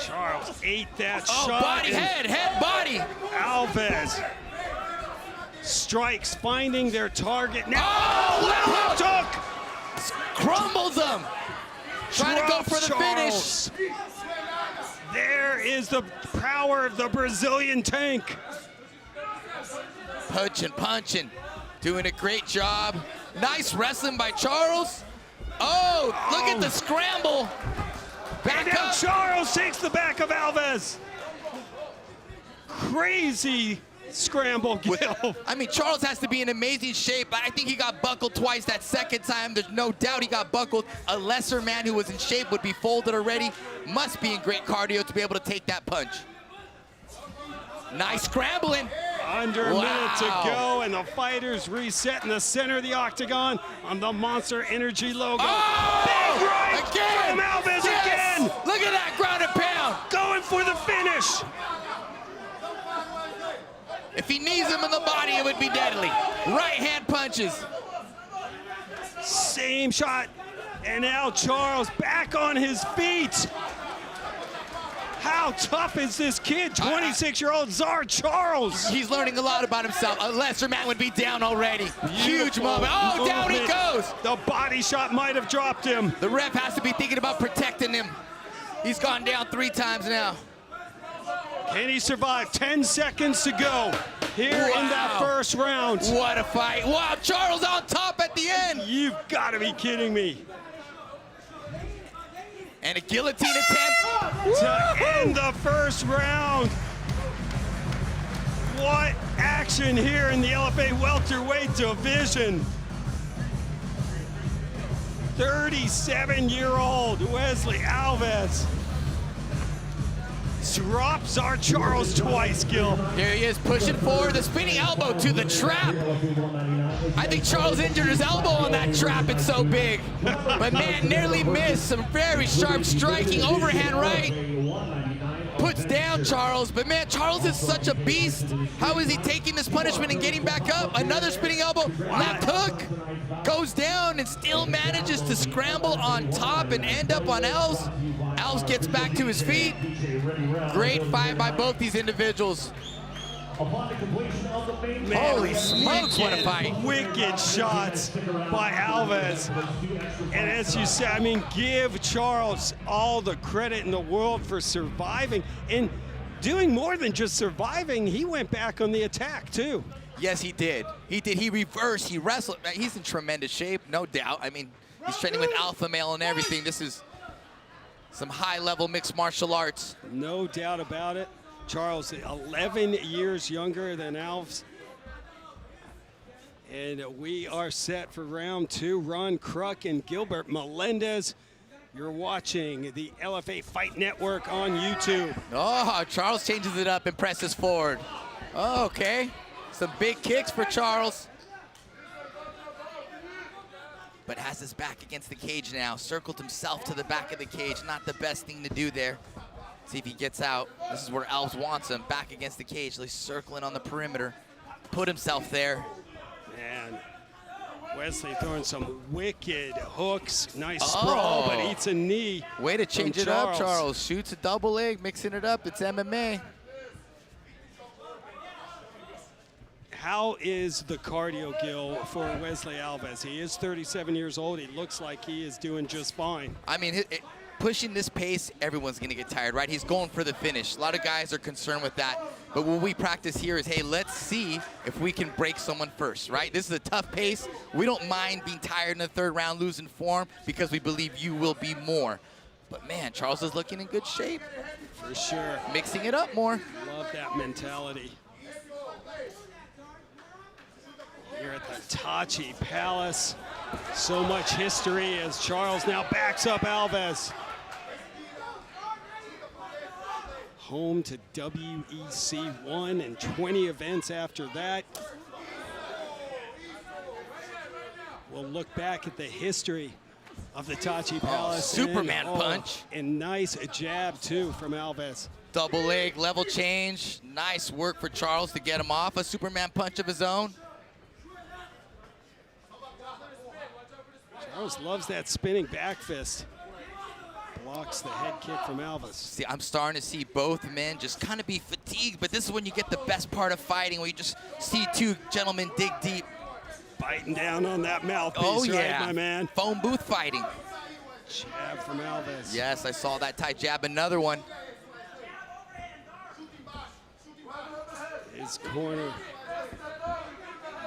Charles ate that Oh, shot. body, head, body. Alves strikes, finding their target. Now, Oh, left hook! Crumbles them. Trying to go for the Charles. finish. There is the power of the Brazilian tank. Punching. Doing a great job. Nice wrestling by Charles. Oh, look at the scramble. And now Charles takes the back of Alves. Crazy scramble, Gil. I mean, Charles has to be in amazing shape. I think he got buckled twice that second time. There's no doubt he got buckled. A lesser man who was in shape would be folded already. Must be in great cardio to be able to take that punch. Nice scrambling. Under a minute to go, and the fighters reset in the center of the octagon on the Monster Energy logo. Oh! Big right Again! from Alves Yes! again. Look at that ground and pound. Going for the finish. If he knees him in the body, it would be deadly. Right hand punches. Same shot. And now Charles back on his feet. How tough is this kid? 26-year-old Sczar Charles. He's learning a lot about himself. A lesser man would be down already. Huge moment. Oh, down he goes. The body shot might have dropped him. The ref has to be thinking about protecting him. He's gone down 3 times now. Can he survive? 10 seconds to go here in that first round. What a fight. Wow, Charles on top at the end. You've got to be kidding me. And a guillotine attempt to end the first round. What action here in the LFA welterweight division. 37-year-old Ueslei Alves drops Sczar Charles twice, Gil. Here he is pushing forward, the spinning elbow to the trap. I think Charles injured his elbow on that trap, it's so big. But man, nearly missed. Some very sharp striking, overhand right. Puts down Charles, but man, Charles is such a beast. How is he taking this punishment and getting back up? Another spinning elbow, left hook. Goes down and still manages to scramble on top and end up on Alves. Alves gets back to his feet. Great fight by both these individuals. Man, holy smokes, what a fight. Wicked shots by Alves. And as you said, I mean, give Charles all the credit in the world for surviving and doing more than just surviving. He went back on the attack too. Yes, he did. He did. He reversed. He wrestled. He's in tremendous shape, no doubt. I mean, he's training with alpha male and everything. This is some high-level mixed martial arts. No doubt about it. Charles, 11 years younger than Alves. And we are set for round 2. Ron Kruk and Gilbert Melendez. You're watching the LFA Fight Network on YouTube. Oh, Charles changes it up and presses forward. Oh, okay. Some big kicks for Charles. But has his back against the cage now. Circled himself to the back of the cage. Not the best thing to do there. See if he gets out. This is where Alves wants him. Back against the cage. He's circling on the perimeter. Put himself there. And Ueslei throwing some wicked hooks. Nice sprawl, but eats a knee. Way to change it up, Charles. Shoots a double leg, mixing it up. It's MMA. How is the cardio, Gil, for Ueslei Alves? He is 37 years old. He looks like he is doing just fine. I mean, pushing this pace, everyone's going to get tired, right? He's going for the finish. A lot of guys are concerned with that. But what we practice here is, hey, let's see if we can break someone first, right? This is a tough pace. We don't mind being tired in the third round, losing form, because we believe you will be more. But, man, Charles is looking in good shape. For sure. Mixing it up more. Love that mentality. Here at the Tachi Palace. So much history as Charles now backs up Alves. Home to WEC 1 and 20 events after that. We'll look back at the history of the Tachi Palace. Superman punch. And nice jab, too, from Alves. Double leg, level change. Nice work for Charles to get him off. A Superman punch of his own. Charles loves that spinning back fist. Blocks the head kick from Alves. See, I'm starting to see both men just kind of be fatigued, but this is when you get the best part of fighting, where you just see two gentlemen dig deep. Biting down on that mouthpiece, oh, yeah. right, my man? Phone booth fighting. Jab from Alves. Yes, I saw that tight jab. Another one. His corner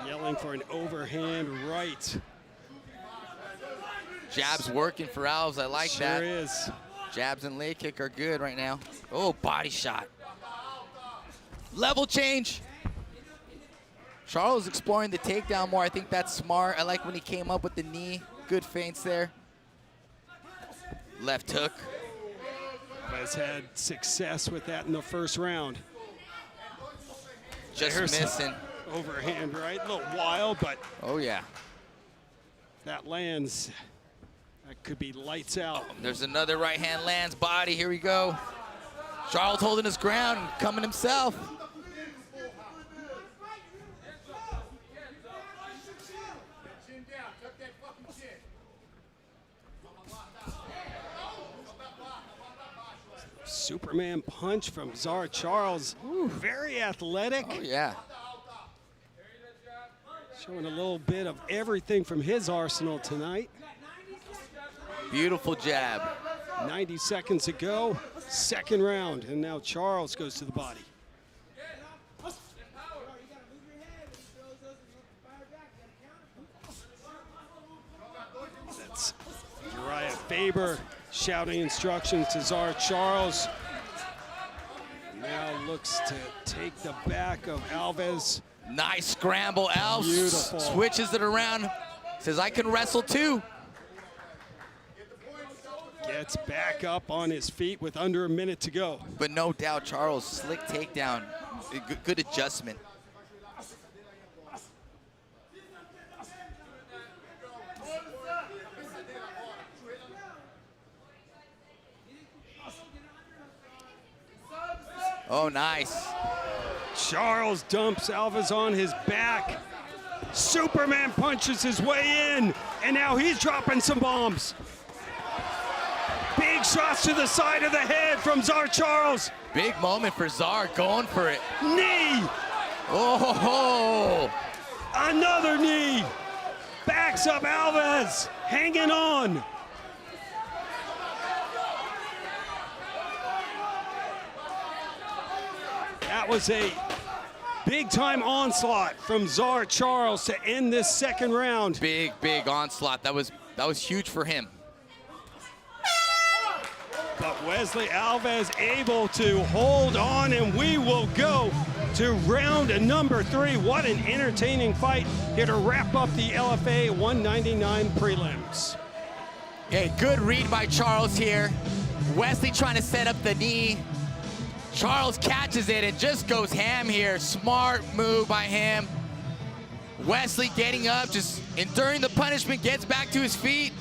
yelling for an overhand right. Jabs working for Alves. I like that. Sure is. Jabs and leg kick are good right now. Oh, body shot. Level change. Charles exploring the takedown more. I think that's smart. I like when he came up with the knee. Good feints there. Left hook. Has had success with that in the first round. Just There's missing. Overhand right, a little wild, but oh yeah. That lands. That could be lights out. There's another right hand lands body. Here we go. Charles holding his ground, coming himself. Superman punch from Sczar Charles. Ooh, very athletic. Oh, yeah. Showing a little bit of everything from his arsenal tonight. Beautiful jab. 90 seconds to go, second round, and now Charles goes to the body. That's Uriah Faber shouting instructions to Sczar Charles. Now looks to take the back of Alves. Nice scramble. Alves Beautiful. Switches it around. Says, I can wrestle too. Gets back up on his feet with under a minute to go. But no doubt, Charles, slick takedown. Good adjustment. Oh, nice. Charles dumps Alves on his back. Superman punches his way in, and now he's dropping some bombs. Big shots to the side of the head from Sczar Charles. Big moment for Sczar, going for it. Knee. Oh, another knee. Backs up Alves, hanging on. That was a big-time onslaught from Sczar Charles to end this second round. Big onslaught. That was huge for him. But Ueslei Alves able to hold on, and we will go to round number 3. What an entertaining fight here to wrap up the LFA 199 prelims. Okay, good read by Charles here. Ueslei trying to set up the knee. Charles catches it and just goes ham here. Smart move by him. Ueslei getting up, just enduring the punishment, gets back to his feet.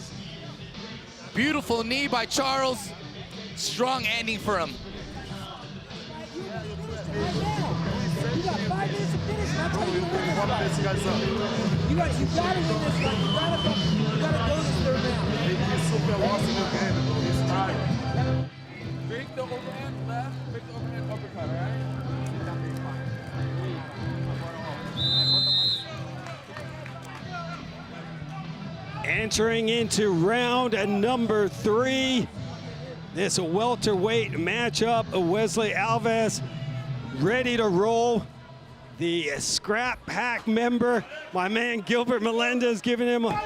Beautiful knee by Charles. Strong ending for him. You got 5 minutes to finish, and that's how you win this fight. You gotta win this fight. You gotta go this third round. Fake the overhand left, fake the overhand uppercut, all right? Entering into round number 3. This welterweight matchup. Ueslei Alves ready to roll. The scrap pack member, my man Gilbert Melendez, giving him a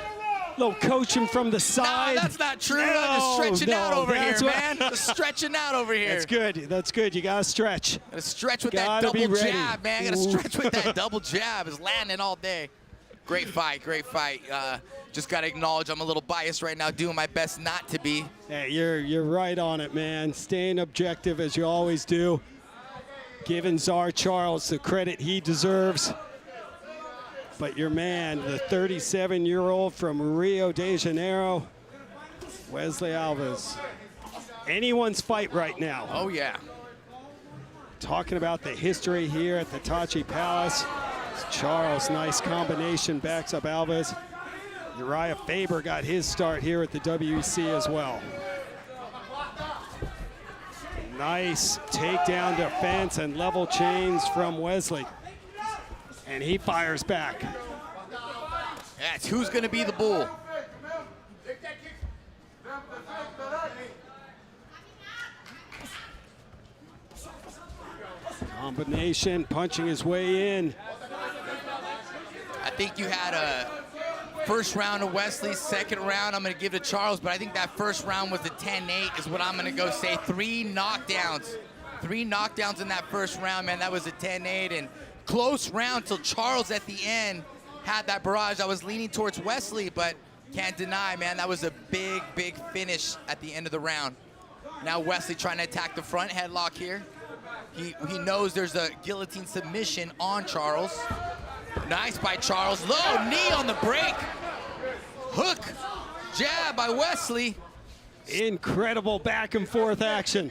little coaching from the side. No, that's not true. Just stretching out over here, man. Just stretching out over here. That's good. That's good. You gotta stretch. Gotta stretch with that double jab, man. Gotta stretch with that double jab. Is landing all day. Great fight. Great fight. Just got to acknowledge I'm a little biased right now, doing my best not to be. Hey, you're right on it, man. Staying objective as you always do. Giving Sczar Charles the credit he deserves. But your man, the 37-year-old from Rio de Janeiro, Ueslei Alves. Anyone's fight right now. Oh, yeah. Talking about the history here at the Tachi Palace. Charles, nice combination, backs up Alves. Uriah Faber got his start here at the WEC as well. Nice takedown defense and level chains from Ueslei. And he fires back. That's who's going to be the bull. Combination, punching his way in. I think you had a first round of Ueslei, second round I'm going to give to Charles, but I think that first round was the 10-8 is what I'm going to go say. 3 knockdowns. 3 knockdowns in that first round, man. That was a 10-8, and close round till Charles at the end had that barrage. I was leaning towards Ueslei, but can't deny, man, that was a big, big finish at the end of the round. Now Ueslei trying to attack the front headlock here. He knows there's a guillotine submission on Charles. Nice by Charles. Low knee on the break. Hook, jab by Ueslei. Incredible back and forth action.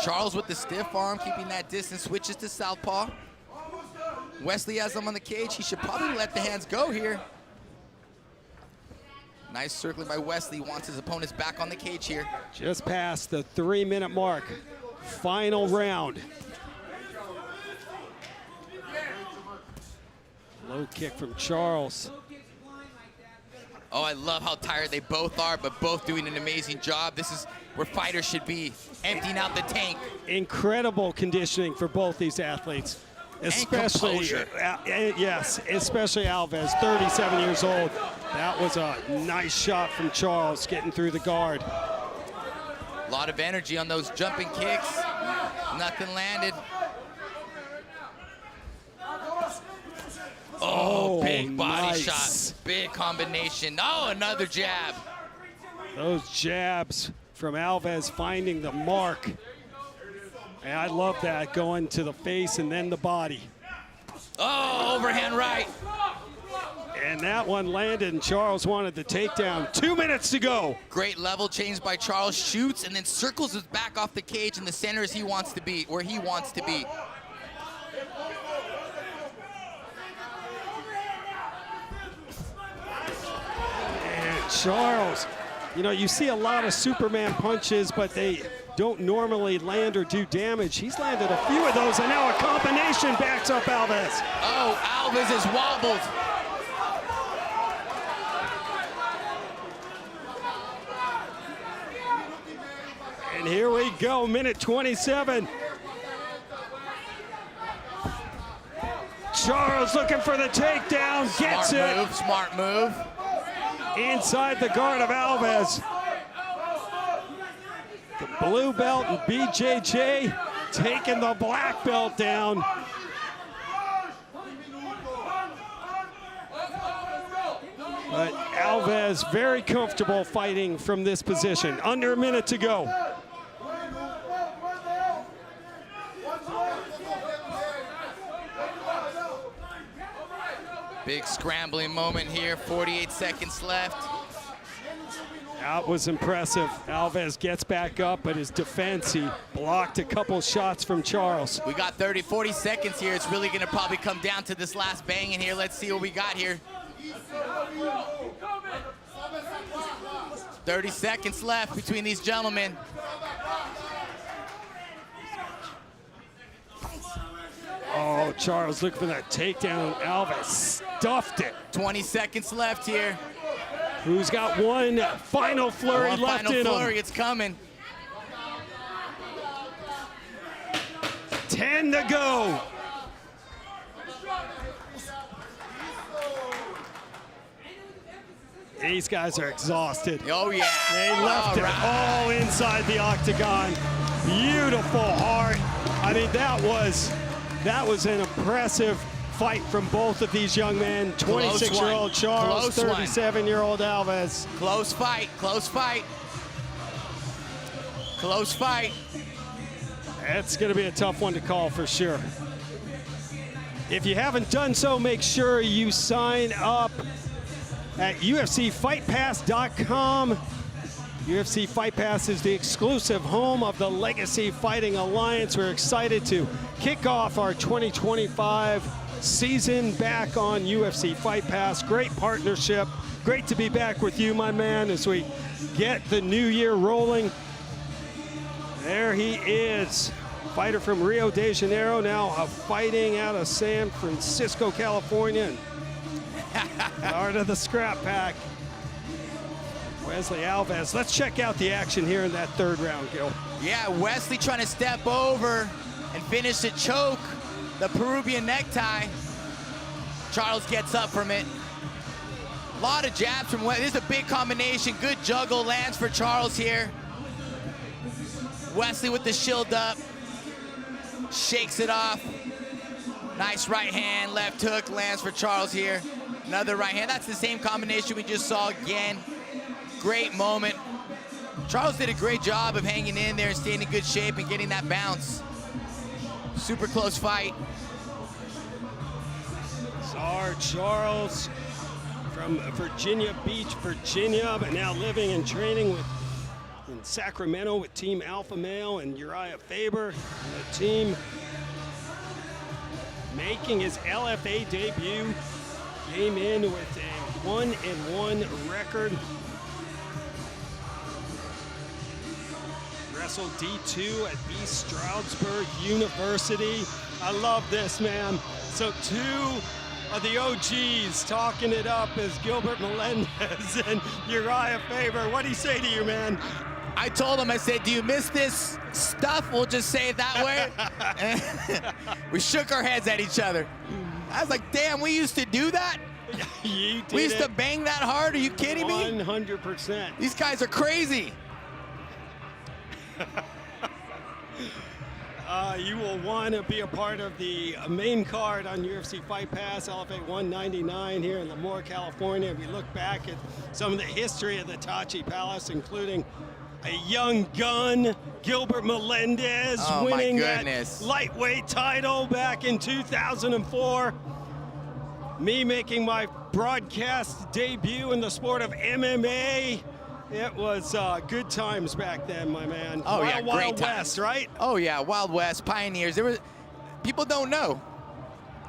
Charles with the stiff arm, keeping that distance, switches to southpaw. Ueslei has him on the cage. He should probably let the hands go here. Nice circling by Ueslei. Wants his opponents back on the cage here. Just past the 3-minute mark. Final round. Low kick from Charles. Oh, I love how tired they both are, but both doing an amazing job. This is where fighters should be, emptying out the tank. Incredible conditioning for both these athletes. Especially, yes, especially Alves, 37 years old. That was a nice shot from Charles, getting through the guard. A lot of energy on those jumping kicks. Nothing landed. Oh, big body shot. Big combination. Oh, another jab. Those jabs from Alves finding the mark. And I love that, going to the face and then the body. Oh, overhand right. And that one landed, and Charles wanted the takedown. 2 minutes to go. Great level change by Charles. Shoots and then circles his back off the cage in the center as he wants to be, where he wants to be. And Charles, you know, you see a lot of Superman punches, but they don't normally land or do damage. He's landed a few of those, and now a combination backs up Alves. Oh, Alves is wobbled. And here we go, minute 27. Charles looking for the takedown, gets it. Smart move. Inside the guard of Alves. The blue belt and BJJ taking the black belt down. But Alves very comfortable fighting from this position. Under a minute to go. Big scrambling moment here, 48 seconds left. That was impressive. Alves gets back up, but his defense, he blocked a couple shots from Charles. We got 30, 40 seconds here. It's really gonna probably come down to this last bang in here. Let's see what we got here. 30 seconds left between these gentlemen. Oh, Charles looking for that takedown. Alves stuffed it. 20 seconds left here. Who's got one final flurry left in him? Final flurry, it's coming. 10 to go. These guys are exhausted. Oh, yeah. They left it all inside the octagon. Beautiful heart. I mean, that was an impressive fight from both of these young men. 26-year-old Charles, 37-year-old Alves. Close fight, close fight. Close fight. That's going to be a tough one to call for sure. If you haven't done so, make sure you sign up at UFCFightPass.com. UFC Fight Pass is the exclusive home of the Legacy Fighting Alliance. We're excited to kick off our 2025 season back on UFC Fight Pass. Great partnership. Great to be back with you, my man, as we get the new year rolling. There he is. Fighter from Rio de Janeiro, now fighting out of San Francisco, California. Part of the scrap pack. Ueslei Alves. Let's check out the action here in that third round, Gil. Yeah, Ueslei trying to step over and finish the choke, the Peruvian necktie. Charles gets up from it. A lot of jabs from Ueslei. This is a big combination. Good juggle lands for Charles here. Ueslei with the shield up. Shakes it off. Nice right hand, left hook lands for Charles here. Another right hand. That's the same combination we just saw again. Great moment. Charles did a great job of hanging in there and staying in good shape and getting that bounce. Super close fight. Sczar Charles from Virginia Beach, Virginia, but now living and training in Sacramento with Team Alpha Male and Uriah Faber. And the team making his LFA debut. Came in with a 1-1 record. Wrestled D2 at East Stroudsburg University. I love this, man. So two of the OGs talking it up as Gilbert Melendez and Uriah Faber. What'd he say to you, man? I told him, I said, do you miss this stuff? We'll just say it that way. We shook our heads at each other. I was like, damn, we used to do that? We used to bang that hard? Are you kidding me? 100%. These guys are crazy. You will want to be a part of the main card on UFC Fight Pass, LFA 199 here in Lemoore, California. We look back at some of the history of the Tachi Palace, including a young gun, Gilbert Melendez, winning that lightweight title back in 2004. Me making my broadcast debut in the sport of MMA. It was good times back then, my man. Oh, yeah, Wild great West, right? Oh, yeah, Wild West, pioneers. There was, people don't know.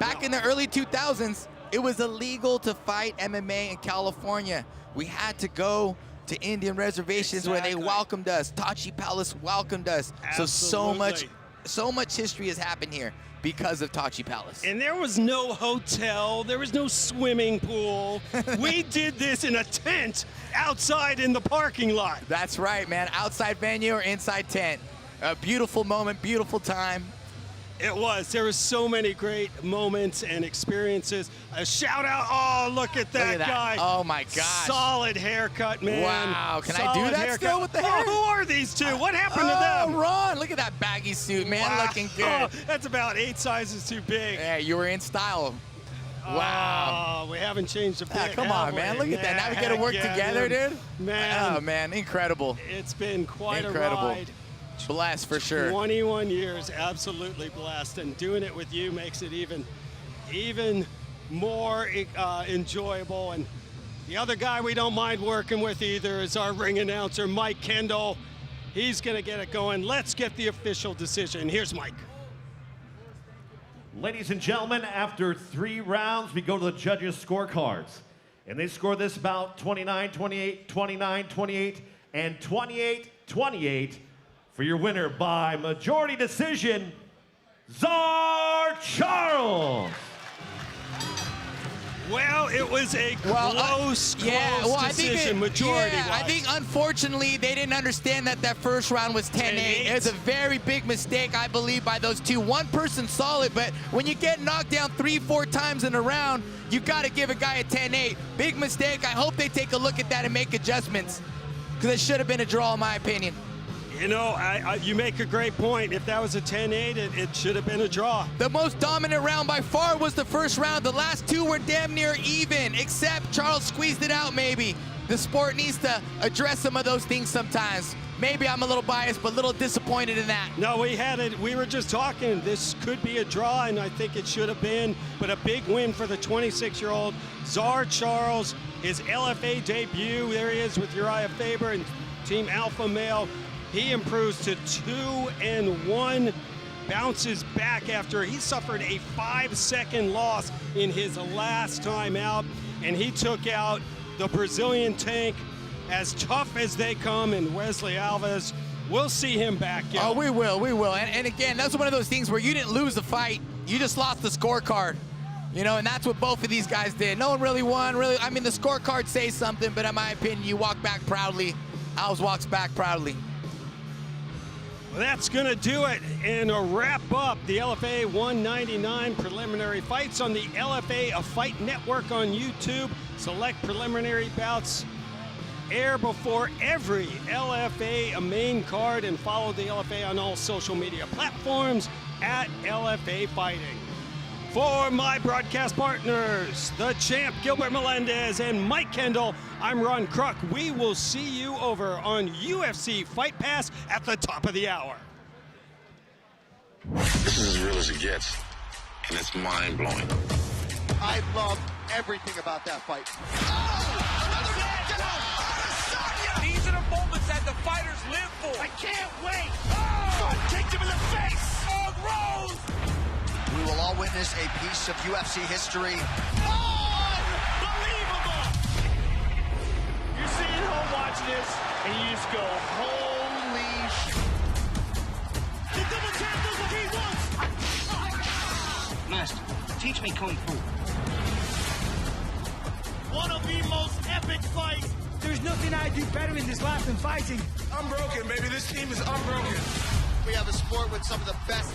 Back in the early 2000s, it was illegal to fight MMA in California. We had to go to Indian reservations where they welcomed us. Tachi Palace welcomed us. Absolutely. So much history has happened here because of Tachi Palace. And there was no hotel, there was no swimming pool. We did this in a tent outside in the parking lot. That's right, man. Outside venue or inside tent. A beautiful moment, beautiful time. It was. There were so many great moments and experiences. A shout out. Oh, look at that guy. Oh, my gosh. Solid haircut, man. Wow. Can I do that still with the hair? Oh, who are these two? What happened to them? Oh, Ron. Look at that baggy suit, man. Wow. Looking good. That's about 8 sizes too big. Yeah, you were in style. Wow. Oh, we haven't changed a bit. Yeah, come on, man. Look at that. Now we got to work together, dude. Man. Oh, man. Incredible. It's been quite a ride. Blessed for sure. 21 years, absolutely blessed, and doing it with you makes it even more enjoyable. And the other guy we don't mind working with either is our ring announcer, Mike Kendall. He's going to get it going. Let's get the official decision. Here's Mike. Ladies and gentlemen, after 3 rounds, we go to the judges' scorecards. And they score this bout 29-28, 29-28, and 28-28. For your winner by majority decision, Sczar Charles. Well, it was a close decision, majority-wise. I think, unfortunately, they didn't understand that first round was 10-8. It was a very big mistake, I believe, by those two. One person saw it, but when you get knocked down 3-4 times in a round, you got to give a guy a 10-8. Big mistake. I hope they take a look at that and make adjustments, because it should have been a draw, in my opinion. You know, you make a great point. If that was a 10-8, it should have been a draw. The most dominant round by far was the first round. The last 2 were damn near even, except Charles squeezed it out maybe. The sport needs to address some of those things sometimes. Maybe I'm a little biased, but a little disappointed in that. No, we were just talking. This could be a draw, and I think it should have been, but a big win for the 26-year-old Sczar Charles. His LFA debut, there he is with Uriah Faber and Team Alpha Male. He improves to 2-1, bounces back after he suffered a 5-second loss in his last time out, and he took out the Brazilian tank, as tough as they come, in Ueslei Alves. we'll see him back. Gil. Oh, we will. And again, that's one of those things where you didn't lose the fight. You just lost the scorecard. You know, and that's what both of these guys did. No one really won, really. I mean, the scorecard says something, but in my opinion, you walk back proudly. Alves walks back proudly. Well, that's going to do it and wrap up the LFA 199 preliminary fights on the LFA Fight Network on YouTube. Select preliminary bouts air before every LFA main card, and follow the LFA on all social media platforms at LFA Fighting. For my broadcast partners, the champ Gilbert Melendez and Mike Kendall, I'm Ron Kruk. We will see you over on UFC Fight Pass at the top of the hour. This is as real as it gets, and it's mind-blowing. I love everything about that fight. These are the moments that the fighters live for. I can't wait. Oh, kicked him in the face. Oh, Rose. We will all witness a piece of UFC history. Unbelievable. You're sitting at home watching this, and you just go, holy shit. The double champ does what he wants. Master, teach me Kung Fu. One of the most epic fights. There's nothing I do better in this life than fighting. Unbroken, baby. This team is unbroken. We have a sport with some of the best